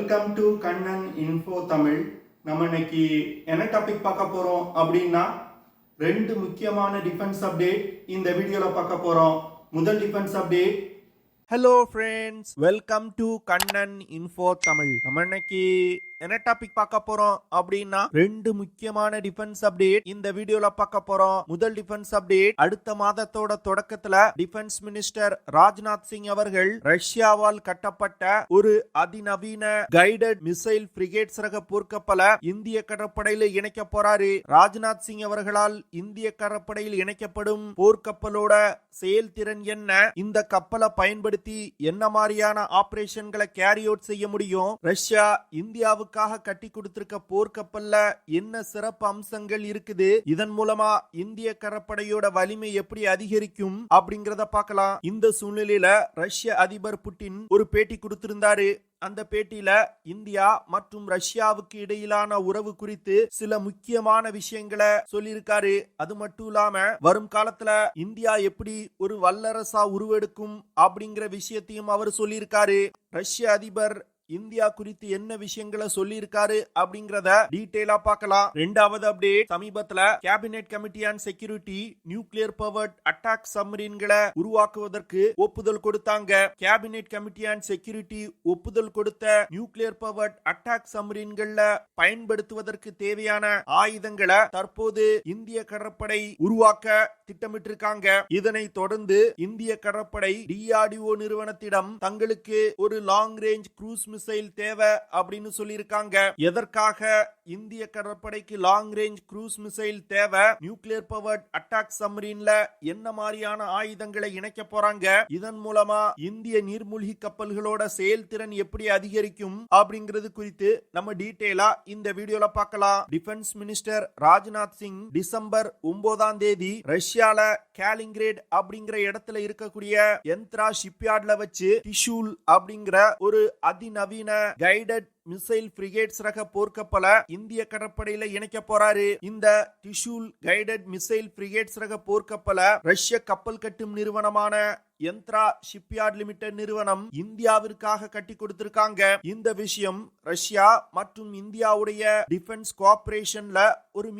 Welcome to Kannan info Tamil. நம்ம இன்னைக்கு என்ன டாபிக் பார்க்க போறோம் அப்படின்னா, ரெண்டு முக்கியமான டிஃபென்ஸ் அப்டேட் இந்த வீடியோல பார்க்க போறோம். முதல் defence update. Hello friends, welcome to Kannan info Tamil. நம்ம இன்னைக்கு என்ன டாபிக் பார்க்க போறோம் அப்படின்னா, ரெண்டு முக்கியமான டிஃபென்ஸ் அப்டேட் இந்த வீடியோல பார்க்க போறோம். முதல் டிஃபென்ஸ் அப்டேட், அடுத்த மாதத்தோட தொடக்கத்துல டிஃபென்ஸ் மினிஸ்டர் ராஜ்நாத் சிங் அவர்கள் ரஷ்யாவால் கட்டப்பட்ட ஒரு அதிநவீன கைடட் மிசைல் ஃப்ரிகேட்ஸ் ரக போர்க்கப்பலை இந்திய கடற்படையில இணைக்க போறாரு. ராஜ்நாத் சிங் அவர்களால் இந்திய கடற்படையில் இணைக்கப்படும் போர்க்கப்பலோட செயல்திறன் என்ன, இந்த கப்பலை பயன்படுத்தி என்ன மாதிரியான ஆபரேஷன்களை கேரி அவுட் செய்ய முடியும், ரஷ்யா இந்தியாவுக்கு கட்டி கொடுத்திருக்க போர்க்கப்பல்ல என்ன சிறப்பு அம்சங்கள் இருக்குது, இதன் மூலமா இந்திய கடற்படையோட வலிமை எப்படி அதிகரிக்கும் அப்படிங்கறத பார்க்கலாம். இந்த சூழ்நிலையில ரஷ்ய அதிபர் புட்டின் ஒரு பேட்டி கொடுத்திருந்தாரு. அந்த பேட்டியில இந்தியா மற்றும் ரஷ்யாவுக்கு இடையிலான உறவு குறித்து சில முக்கியமான விஷயங்களை சொல்லியிருக்காரு. அது மட்டும் இல்லாம வரும் காலத்துல இந்தியா எப்படி ஒரு வல்லரசா உருவெடுக்கும் அப்படிங்கிற விஷயத்தையும் அவர் சொல்லியிருக்காரு. ரஷ்ய அதிபர் இந்தியா குறித்து என்ன விஷயங்களை சொல்லி இருக்காரு அப்படிங்கறத டீடைலா பார்க்கலாம். இரண்டாவது அப்டேட், சமீபத்துல cabinet committee on security nuclear powered attack சப்மரீன்களை உருவாக்குவதற்கு ஒப்புதல் கொடுத்தாங்க. கேபினெட் கமிட்டி ஆன் செக்யூரிட்டி ஒப்புதல் கொடுத்த நியூக்ளியர் பவர்ட் அட்டாக் சப்மரீன்கள்ல பயன்படுத்துவதற்கு தேவையான ஆயுதங்களை தற்போது இந்திய கடற்படை உருவாக்க திட்டமிட்டிருக்காங்க. இதனை தொடர்ந்து இந்திய கடற்படை DRDO நிறுவனத்திடம் தங்களுக்கு ஒரு லாங் ரேஞ்ச் க்ரூஸ் மிசைல் தேவை அப்படின்னு சொல்லியிருக்காங்க. எதற்காக இந்திய கடற்படைக்கு லாங் ரேஞ்ச் க்ரூஸ் மிசைல் தேவை, நியூக்ளியர் பவர்ட் அட்டாக் சப்மரீன்ல என்ன மாதிரியான ஆயுதங்களை இணைக்க போறாங்க, இதன் மூலமா இந்திய நீர்மூழ்கி கப்பல்களோட செயல்திறன் எப்படி அதிகரிக்கும் அப்படிங்கிறது குறித்து நம்ம டீடைலா இந்த வீடியோல பார்க்கலாம். Defence minister Rajnath Singh December 9ஆம் தேதி ரஷ்யால கேலிங்கிரேட் அப்படிங்கிற இடத்துல இருக்கக்கூடிய யந்த்ரா ஷிப்யார்ட்ல வச்சு டிஷூல் அப்படிங்கிற ஒரு அதிநவீன கைடட் மிசைல் ஃப்ரிகேட்ஸ் ரக போர்க்கப்பலை இந்திய கடற்படையில இணைக்க போறாரு. இந்த டிஷூல் கைடட் மிசைல் ஃப்ரிகேட்ஸ் ரக போர்க்கப்பலை ரஷ்ய கப்பல் கட்டும் நிறுவனமான யந்த்ரா ஷிப்யார்ட் லிமிடெட் நிறுவனம் இந்தியாவிற்காக கட்டி கொடுத்திருக்காங்க. இந்த விஷயம் ரஷ்யா மற்றும் இந்தியாவுடைய டிஃபென்ஸ் கோஆபரேஷன்ல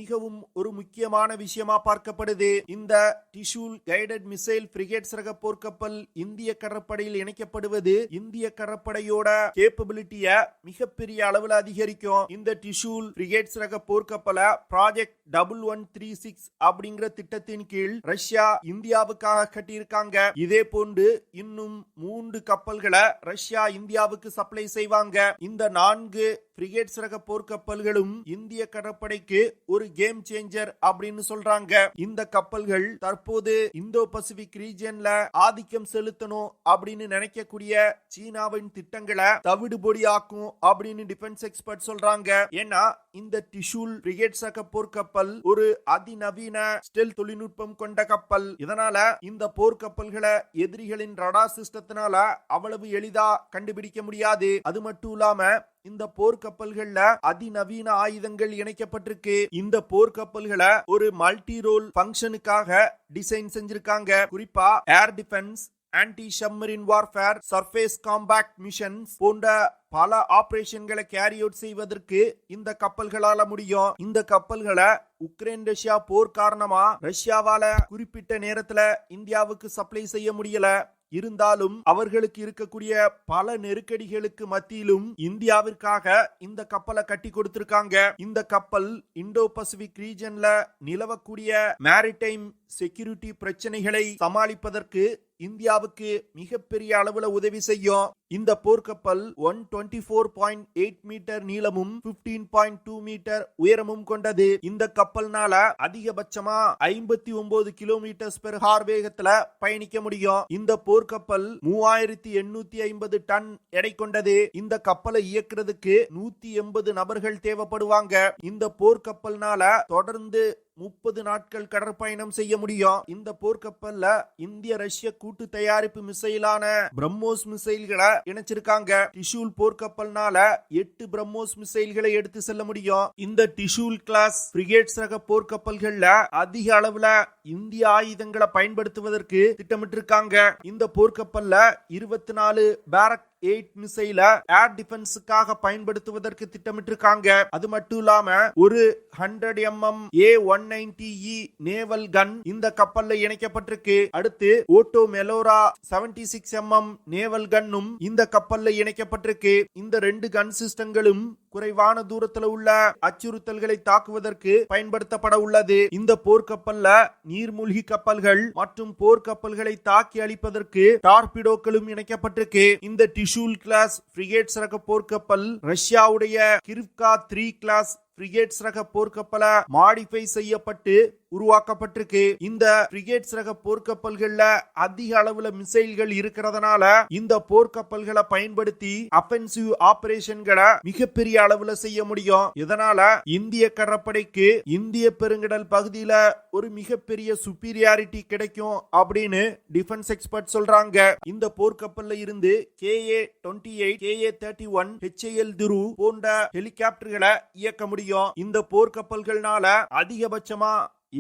மிகவும் ஒரு முக்கியமான விஷயமா பார்க்கப்படுது. இந்த டிஷூல் கைடட் மிசைல் ஃப்ரிகேட்ஸ் ரக போர்க்கப்பல் இந்திய கடற்படையில் இணைக்கப்படுவது இந்திய கடற்படையோட கேப்பபிலிட்டிய மிகப்பெரிய அளவில் அதிகரிக்கும். இந்த டிஷூல் ஃப்ரிகேட்ஸ் ரக போர்க்கப்பலை ப்ராஜெக்ட் 1136 அப்படிங்கிற திட்டத்தின் கீழ் ரஷ்யா இந்தியாவுக்காக கட்டியிருக்காங்க. இதே போன்று இன்னும் 3 கப்பல்களை ரஷ்யா இந்தியாவுக்கு சப்ளை செய்வாங்க. இந்த 4 ஃப்ரிகேட்ஸ் ரக போர்க்கப்பல்களும் இந்திய கடற்படைக்கு ஒரு கேம் சேஞ்சர் அப்படின்னு சொல்றாங்க. இந்த கப்பல்கள் தற்போது இந்தோ பசிபிக் ரீஜன்ல ஆதிக்கம் செலுத்தணும் அப்படின்னு நினைக்கக்கூடிய சீனாவின் திட்டங்களை தவிடுபொடி ஆக்கும் அப்படின்னு டிஃபென்ஸ் எக்ஸ்பர்ட் சொல்றாங்க. ஏன்னா இந்த டிஷூல் ஃப்ரிகேட்ஸ் ரக போர்க்கப்பல் ஒரு அதிநவீன ஸ்டெல்த் தொழில்நுட்பம் கொண்ட கப்பல். இதனால இந்த போர்க்கப்பல்களை எதிரிகளின் ரடார் சிஸ்டத்தினால அவ்வளவு எளிதா கண்டுபிடிக்க முடியாது. அது மட்டும் இல்லாம இந்த போர்க்கப்பல்கள்ல அதிநவீன ஆயுதங்கள் இணைக்கப்பட்டிருக்கு. இந்த போர்க்கப்பல்களை ஒரு மல்டி ரோல் ஃபங்க்ஷனுக்காக டிசைன் செஞ்சிருக்காங்க. குறிப்பா air defence, anti submarine warfare, surface combat missions போன்ற பல ஆபரேஷன்களை கேரி அவுட் செய்வதற்கு இந்த கப்பல்களால முடியும். இந்த கப்பல்களை உக்ரைன் ரஷ்யா போர் காரணமா ரஷ்யாவால குறிப்பிட்ட நேரத்துல இந்தியாவுக்கு சப்ளை செய்ய முடியல. இருந்தாலும் அவர்களுக்கு இருக்கக்கூடிய பல நெருக்கடிகளுக்கு மத்தியிலும் இந்தியாவிற்காக இந்த கப்பலை கட்டி கொடுத்திருக்காங்க. இந்த கப்பல் இந்தோ பசிபிக் ரீஜன்ல நிலவக்கூடிய மேரிடைம் செக்யூரிட்டி பிரச்சனைகளை சமாளிப்பதற்கு இந்தியாவுக்கு மிகப்பெரிய அளவுல உதவி செய்யும். இந்த போர்க்கப்பல் 124.8 மீட்டர் நீளமும் 15.2 மீட்டர் உயரமும் கொண்டது. இந்த கப்பல்னால அதிகபட்சமா 59 கிலோமீட்டர் பெர் ஹார் வேகத்துல பயணிக்க முடியும். இந்த போர்க்கப்பல் 3850 டன் எடை கொண்டது. இந்த கப்பலை இயக்குறதுக்கு 180 நபர்கள் தேவைப்படுவாங்க. இந்த போர்க்கப்பல்னால தொடர்ந்து 30 நாட்கள் கடற்பயணம் செய்ய முடியும். இந்த போர்க்கப்பல்ல இந்திய ரஷ்ய கூட்டு தயாரிப்பு மிசைலான BrahMos மிசைல்களை இணைச்சிருக்காங்க. டிஷூல் போர்க்கப்பல்னால 8 BrahMos மிசைல்களை எடுத்து செல்ல முடியும். இந்த டிஷூல் கிளாஸ் ஃப்ரிகேட்ஸ் ரக போர்க்கப்பல்கள்ல அதிக அளவுல இந்திய ஆயுதங்களை பயன்படுத்துவதற்கு திட்டமிட்டிருக்காங்க. இந்த போர்க்கப்பல்ல 24 பேரக் 8 மிசைல ஏர் டிஃபென்ஸுக்காக பயன்படுத்துவதற்கு திட்டமிட்டிருக்காங்க. அது மட்டும் இல்லாம ஒரு 100 mm A190E நேவல் கன் இந்த கப்பல்ல இணைக்கப்பட்டிருக்கு. அடுத்து ஓட்டோ மெலோரா 76 mm நேவல் கன்னும் இந்த கப்பல்ல இணைக்கப்பட்டிருக்கு. இந்த 2 கன் சிஸ்டங்களும் குறைவான தூரத்தில் உள்ள அச்சுறுத்தல்களை தாக்குவதற்கு பயன்படுத்தப்பட உள்ளது. இந்த போர்க்கப்பல்ல நீர்மூழ்கி கப்பல்கள் மற்றும் போர்க்கப்பல்களை தாக்கி அழிப்பதற்கு டார்பிடோக்களும் இணைக்கப்பட்டிருக்கு. இந்த டிஷூல் கிளாஸ் ஃப்ரிகேட்ஸ் ரக போர்க்கப்பல் ரஷ்யாவுடைய கிரிவ்கா-3 கிளாஸ் ஃப்ரிகேட்ஸ் ரக போர்க்கப்பலை மாடிஃபை செய்யப்பட்டு உருவாக்கப்பட்டிருக்கு. இந்த ஃப்ரிகேட்ஸ் ரக போர்க்கப்பல்கள்ல அதிக அளவுல மிசைல்கள் இருக்கிறதுனால இந்த போர்க்கப்பல்களை பயன்படுத்தி அஃபென்சிவ் ஆபரேஷன்களை மிகப்பெரிய அளவுல செய்ய முடியும். இதனால இந்திய கடற்படைக்கு இந்திய பெருங்கடல் பகுதியில ஒரு மிகப்பெரிய சுப்பீரியாரிட்டி கிடைக்கும் அப்படின்னு டிஃபென்ஸ் எக்ஸ்பர்ட் சொல்றாங்க. இந்த போர்க்கப்பல்ல இருந்து KA-28, KA-31, HAL துரு போன்ற ஹெலிகாப்டர்களை இயக்க முடியும். இந்த போர்க்கப்பல்கள்னால அதிகபட்சமா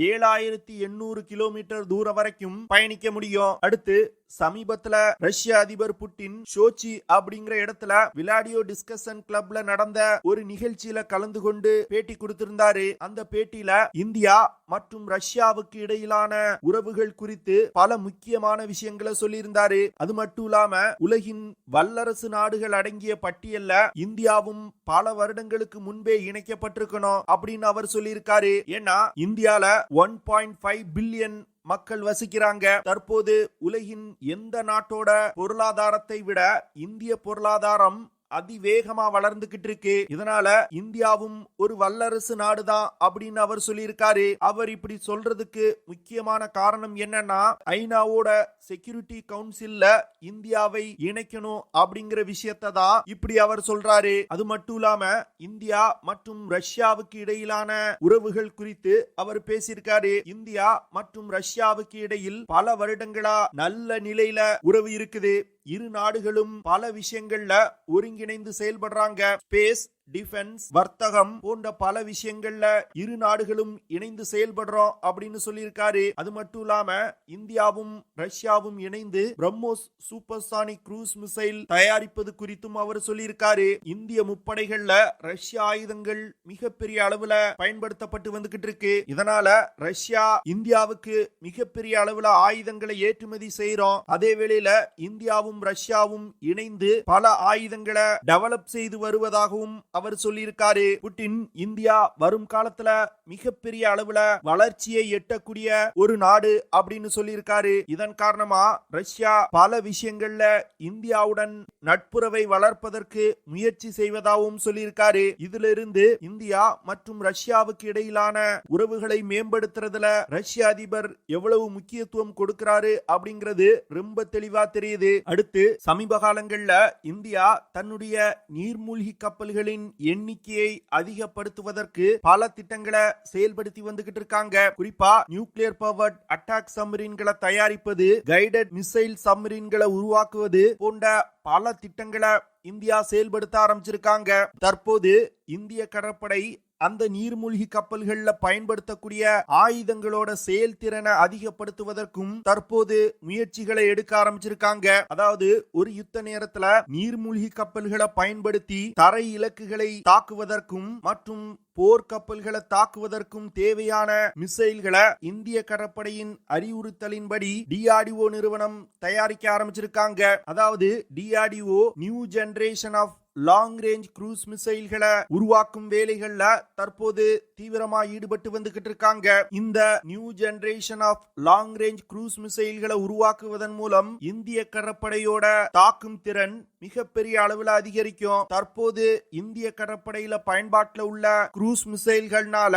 7800 கிலோமீட்டர் தூரம் வரைக்கும் பயணிக்க முடியும். அடுத்து சமீபத்துல ரஷ்ய அதிபர் புட்டின் சோச்சி அப்படிங்கிற இடத்துல விளாடியோ டிஸ்கஷன் கிளப்ல நடந்த ஒரு நிகழ்ச்சியில கலந்து கொண்டு பேட்டி கொடுத்திருந்தாரு. அந்த பேட்டியில இந்தியா மற்றும் ரஷ்யாவுக்கு இடையிலான உறவுகள் குறித்து பல முக்கியமான விஷயங்களை சொல்லியிருந்தாரு. அது மட்டும் இல்லாம உலகின் வல்லரசு நாடுகள் அடங்கிய பட்டியல்ல இந்தியாவும் பல வருடங்களுக்கு முன்பே இணைக்கப்பட்டிருக்கணும் அப்படின்னு அவர் சொல்லியிருக்காரு. ஏன்னா இந்தியால 1.5 பில்லியன் மக்கள் வசிக்கிறாங்க. தற்போது உலகின் எந்த நாட்டோட பொருளாதாரத்தை விட இந்திய பொருளாதாரம் அதிவேகமா வளர்ந்துகிட்டு இருக்கு. இதனால இந்தியாவும் ஒரு வல்லரசு நாடுதான் அப்படின்னு அவர் சொல்லியிருக்காரு. அவர் இப்படி சொல்றதுக்கு முக்கியமான காரணம் என்னன்னா ஐநாவோட செக்யூரிட்டி கவுன்சில்ல இந்தியாவை இணைக்கணும் அப்படிங்கிற விஷயத்தை தான் இப்படி அவர் சொல்றாரு. அது மட்டும் இல்லாம இந்தியா மற்றும் ரஷ்யாவுக்கு இடையிலான உறவுகள் குறித்து அவர் பேசியிருக்காரு. இந்தியா மற்றும் ரஷ்யாவுக்கு இடையில் பல வருடங்களா நல்ல நிலையில உறவு இருக்குது. இரு நாடுகளும் பல விஷயங்கள்ல ஒருங்கிணைந்து செயல்படுறாங்க. ஸ்பேஸ், டிஃபென்ஸ், வர்த்தகம் போன்ற பல விஷயங்கள்ல இரு நாடுகளும் இணைந்து செயல்படுறோம் அப்படின்னு சொல்லியிருக்காரு. அது மட்டும் இல்லாம இந்தியாவும் ரஷ்யாவும் இணைந்து BrahMos Supersonic Cruise Missile தயாரிப்பது குறித்தும் அவர் சொல்லியிருக்காரு. இந்திய முப்படைகள்ல ரஷ்ய ஆயுதங்கள் மிகப்பெரிய அளவுல பயன்படுத்தப்பட்டு வந்துகிட்டு இருக்கு. இதனால ரஷ்யா இந்தியாவுக்கு மிகப்பெரிய அளவுல ஆயுதங்களை ஏற்றுமதி செய்யறோம். அதே வேளையில இந்தியாவும் ரஷ்யாவும் இணைந்து பல ஆயுதங்களை டெவலப் செய்து வருவதாகவும் அவர் சொல்லியிருக்காரு. புட்டின் இந்தியா வரும் காலத்துல மிகப்பெரிய அளவுல வளர்ச்சியை எட்டக்கூடிய ஒரு நாடு அப்படின்னு சொல்லியிருக்காரு. இதன் காரணமா ரஷ்யா பல விஷயங்கள்ல இந்தியாவுடன் நட்புறவை வளர்ப்பதற்கு முயற்சி செய்வதாகவும் சொல்லியிருக்காரு. இதுல இருந்து இந்தியா மற்றும் ரஷ்யாவுக்கு இடையிலான உறவுகளை மேம்படுத்துறதுல ரஷ்ய அதிபர் எவ்வளவு முக்கியத்துவம் கொடுக்கிறாரு அப்படிங்கிறது ரொம்ப தெளிவா தெரியுது. அடுத்து சமீப காலங்கள்ல இந்தியா தன்னுடைய நீர்மூழ்கி கப்பல்களின் எண்ணிக்கையை அதிகப்படுத்துவதற்கு பல திட்டங்களை செயல்படுத்தி வந்துகிட்டு இருக்காங்க. குறிப்பா நியூக்ளியர் பவர்ட் அட்டாக் சப்மரீன்களை தயாரிப்பது, கைடட் மிசைல் சப்மரீன்களை உருவாக்குவது போன்ற பல திட்டங்களை இந்தியா செயல்படுத்த ஆரம்பிச்சிருக்காங்க. தற்போது இந்திய கடற்படை அந்த நீர்மூழ்கி கப்பல்கள்ல பயன்படுத்தக்கூடிய ஆயுதங்களோட செயல்திறனை அதிகப்படுத்துவதற்கும் தற்போது முயற்சிகளை எடுக்க ஆரம்பிச்சிருக்காங்க. அதாவது ஒரு யுத்த நேரத்துல நீர்மூழ்கி கப்பல்களை பயன்படுத்தி தரை இலக்குகளை தாக்குவதற்கும் மற்றும் போர்க்கப்பல்களை தாக்குவதற்கும் தேவையான மிசைல்களை இந்திய கடற்படையின் அறிவுறுத்தலின்படி DRDO நிறுவனம் தயாரிக்க ஆரம்பிச்சிருக்காங்க. அதாவது DRDO new generation of long range cruise மிசைல்களை உருவாக்கும் வேலைகள்ல தற்போது தீவிரமா ஈடுபட்டு வந்துகிட்டு இருக்காங்க. இந்த new generation of long range cruise மிசைல்களை உருவாக்குவதன் மூலம் இந்திய கடற்படையோட தாக்கும் திறன் மிகப்பெரிய அளவுல அதிகரிக்கும். தற்போது இந்திய கடற்படையில பயன்பாட்டில் உள்ள க்ரூஸ் மிசைல்கள்னால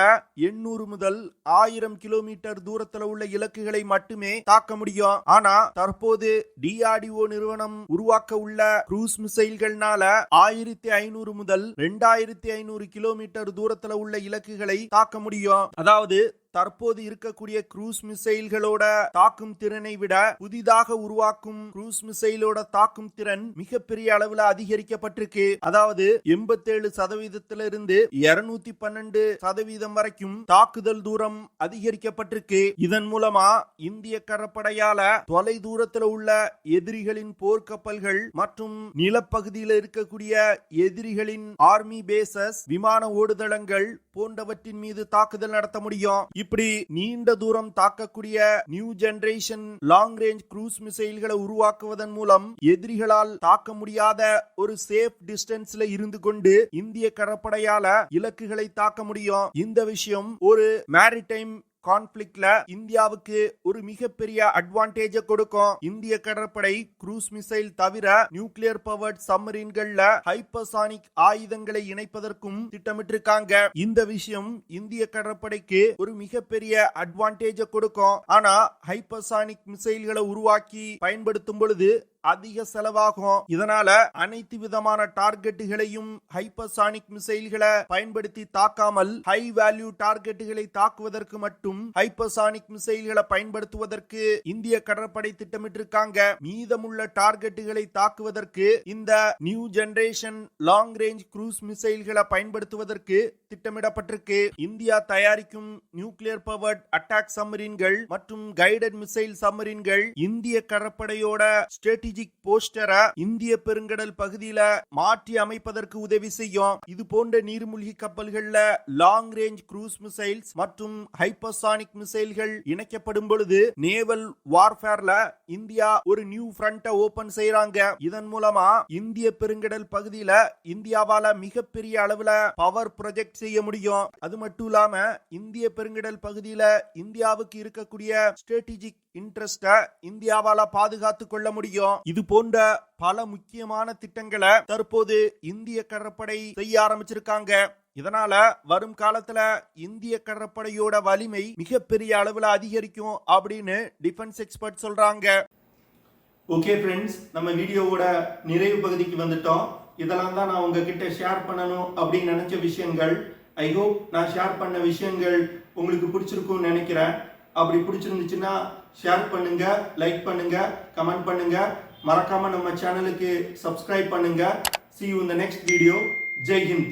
800 முதல் 1000 கிலோமீட்டர் தூரத்துல உள்ள இலக்குகளை மட்டுமே தாக்க முடியும். ஆனா தற்போது DRDO நிறுவனம் உருவாக்க உள்ள க்ரூஸ் மிசைல்கள்னால 1500 முதல் 2500 கிலோமீட்டர் தூரத்துல உள்ள இலக்குகளை தாக்க முடியும். அதாவது தற்போது இருக்கக்கூடிய க்ரூஸ் மிசைல்களோட தாக்கும் திறனை விட புதிதாக உருவாக்கும் க்ரூஸ் மிசைலோட தாக்கும் திறன் மிகப்பெரிய அளவுல அதிகரிக்கப்பட்டிருக்கு. அதாவது 87% 212% வரைக்கும் தாக்குதல் தூரம் அதிகரிக்கப்பட்டிருக்கு. இதன் மூலமா இந்திய கடற்படையால தொலை தூரத்தில் உள்ள எதிரிகளின் போர்க்கப்பல்கள் மற்றும் நிலப்பகுதியில் இருக்கக்கூடிய எதிரிகளின் ஆர்மி பேசஸ், விமான ஓடுதளங்கள் போன்றவற்றின் மீது தாக்குதல் நடத்த முடியும். இப்படி நீண்ட தூரம் தாக்கக்கூடிய new generation long range cruise மிசைல்களை உருவாக்குவதன் மூலம் எதிரிகளால் தாக்க முடியாத ஒரு சேஃப் டிஸ்டன்ஸ்ல இருந்து கொண்டு இந்திய கடற்படையால இலக்குகளை தாக்க முடியும். இந்த விஷயம் ஒரு மேரிடைம் கான்ஃபிளிக்ட்ல இந்தியாவுக்கு ஒரு மிகப்பெரிய அட்வான்டேஜ் கொடுக்கும். இந்திய கடற்படை க்ரூஸ் மிசைல் தவிர நியூக்ளியர் பவர்ட் சப்மரீன்கள்ல ஹைப்பர்சானிக் ஆயுதங்களை இணைப்பதற்கும் திட்டமிட்டிருக்காங்க. இந்த விஷயம் இந்திய கடற்படைக்கு ஒரு மிகப்பெரிய அட்வான்டேஜ் கொடுக்கும். ஆனா ஹைப்பர்சானிக் மிசைல்களை உருவாக்கி பயன்படுத்தும் பொழுது அதிக செலவாகும். இதனால அனைத்து விதமான டார்கெட்டுகளையும் ஹைப்பர்சானிக் மிசைல்களை பயன்படுத்தி தாக்காமல் ஹை வேல்யூ டார்கெட்டுகளை தாக்குவதற்கு மட்டும் ஹைப்பர்சானிக் மிசைல்களை பயன்படுத்துவதற்கு இந்திய கடற்படை திட்டமிட்டிருக்காங்க. மீதமுள்ள டார்கெட்டுகளை தாக்குவதற்கு இந்த new generation long range cruise மிசைல்களை பயன்படுத்துவதற்கு திட்டமிடப்பட்டிருக்கு. இந்தியா தயாரிக்கும் நியூக்ளியர் பவர்ட் அட்டாக் சப்மரீன்கள் மற்றும் கைடட் மிசைல் சப்மரீன்கள் இந்திய கடற்படையோட ஸ்ட்ராட்டஜிக் போஸ்டரை இந்திய பெருங்கடல் பகுதியில மாற்றி அமைப்பதற்கு உதவி செய்யும். இது போன்ற நீர்மூழ்கி கப்பல்கள்ல லாங் ரேஞ்ச் க்ரூஸ் மிசைல்ஸ் மற்றும் ஹைப்பர்சானிக் மிசைல்கள் இணைக்கப்படும் பொழுது நேவல் வார்ஃபேர்ல இந்தியா ஒரு நியூ ஃப்ரண்ட்டை ஓபன் செய்யறாங்க. இதன் மூலமா இந்திய பெருங்கடல் பகுதியில இந்தியாவால மிகப்பெரிய அளவுல பவர் ப்ரொஜெக்ட் செய்ய முடியும். அது மட்டும் இல்லாம இந்திய பெருங்கடல் பகுதியில இந்தியாவுக்கு இருக்கக்கூடிய ஸ்ட்ராட்டஜிக் இன்ட்ரெஸ்ட இந்தியாவால பாதுகாத்துக் கொள்ள முடியும். இது போன்ற பல முக்கியமான திட்டங்களை தற்போது இந்திய கடற்படை செய்ய ஆரம்பிச்சிருக்காங்க. இதனால வரும் காலத்துல இந்திய கடற்படையோட வலிமை மிகப்பெரிய அளவுல அதிகரிக்கும் அப்படின்னு டிஃபென்ஸ் எக்ஸ்பர்ட் சொல்றாங்க. ஓகே ஃப்ரெண்ட்ஸ், நம்ம வீடியோவோட நிறைவு பகுதிக்கு வந்துட்டோம். இதெல்லாம் தான் நான் உங்ககிட்ட ஷேர் பண்ணணும் அப்படின்னு நினைச்ச விஷயங்கள். ஐ ஹோப் நான் ஷேர் பண்ண விஷயங்கள் உங்களுக்கு பிடிச்சிருக்கும்னு நினைக்கிறேன். அப்படி பிடிச்சிருந்துச்சுன்னா ஷேர் பண்ணுங்க, லைக் பண்ணுங்க, கமெண்ட் பண்ணுங்க. மறக்காம நம்ம சேனலுக்கு சப்ஸ்கிரைப் பண்ணுங்க. See you in the next video. Jai Hind.